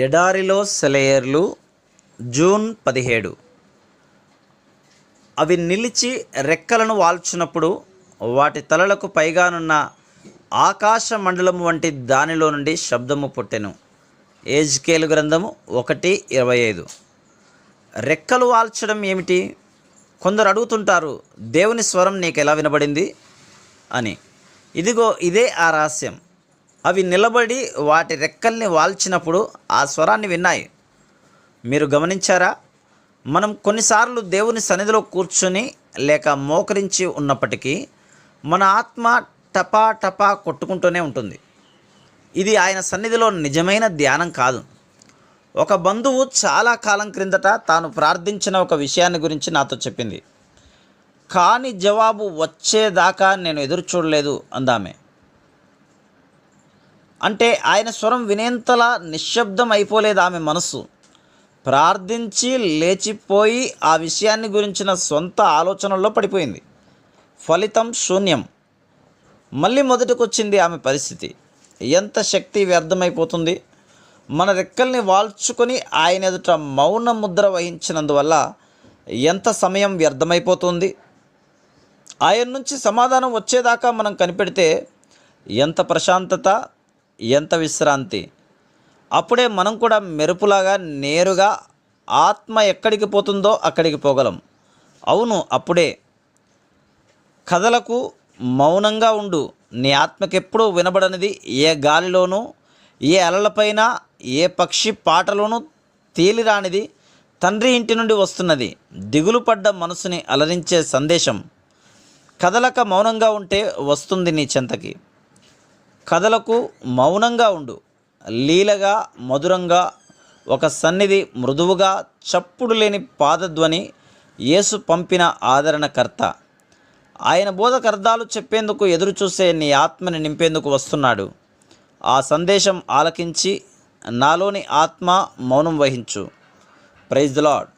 ఎడారిలో సెలయేర్లు జూన్ 17. అవి నిలిచి రెక్కలను వాల్చునప్పుడు వాటి తలలకు పైగానున్న ఆకాశ మండలము వంటి దానిలో నుండి శబ్దము పుట్టెను. ఎజ్కేలు గ్రంథము 1:25. రెక్కలు వాల్చడం ఏమిటి? కొందరు అడుగుతుంటారు, దేవుని స్వరం నీకు ఎలా వినబడింది అని. ఇదిగో ఇదే ఆ రహస్యం. అవి నిలబడి వాటి రెక్కల్ని వాల్చినప్పుడు ఆ స్వరాన్ని విన్నాయి. మీరు గమనించారా? మనం కొన్నిసార్లు దేవుని సన్నిధిలో కూర్చొని లేక మోకరించి ఉన్నప్పటికీ మన ఆత్మ టపా టపా కొట్టుకుంటూనే ఉంటుంది. ఇది ఆయన సన్నిధిలో నిజమైన ధ్యానం కాదు. ఒక బంధువు చాలా కాలం క్రిందట తాను ప్రార్థించిన ఒక విషయాన్ని గురించి నాతో చెప్పింది. కానీ జవాబు వచ్చేదాకా నేను ఎదురు చూడలేదు అందామె. అంటే ఆయన స్వరం వినేంతలా నిశ్శబ్దం అయిపోలేదు ఆమె మనస్సు. ప్రార్థించి లేచిపోయి ఆ విషయాన్ని గురించిన సొంత ఆలోచనల్లో పడిపోయింది. ఫలితం శూన్యం. మళ్ళీ మొదటికొచ్చింది ఆమె పరిస్థితి. ఎంత శక్తి వ్యర్థమైపోతుంది. మన రెక్కల్ని వాల్చుకొని ఆయన ఎదుట మౌన ముద్ర వహించినందువల్ల ఎంత సమయం వ్యర్థమైపోతుంది. ఆయన నుంచి సమాధానం వచ్చేదాకా మనం కనిపెడితే ఎంత ప్రశాంతత, ఎంత విశ్రాంతి. అప్పుడే మనం కూడా మెరుపులాగా నేరుగా ఆత్మ ఎక్కడికి పోతుందో అక్కడికి పోగలం. అవును, అప్పుడే. కథలకు మౌనంగా ఉండు. నీ ఆత్మకెప్పుడూ వినబడనిది ఏ గాలిలోనూ, ఏ అలలపైన, ఏ పక్షి పాటలోనూ తేలిరానిది తండ్రి ఇంటి నుండి వస్తున్నది. దిగులు పడ్డ మనసుని అలరించే సందేశం. కదలక మౌనంగా ఉంటే వస్తుంది నీ చెంతకి. కథలకు మౌనంగా ఉండు. లీలగా, మధురంగా ఒక సన్నిధి, మృదువుగా, చప్పుడు లేని పాదధ్వని యేసు పంపిన ఆదరణకర్త. ఆయన బోధకర్థాలు చెప్పేందుకు ఎదురుచూసే నీ ఆత్మని నింపేందుకు వస్తున్నాడు. ఆ సందేశం ఆలకించి నాలోని ఆత్మ మౌనం వహించు. Praise the lord.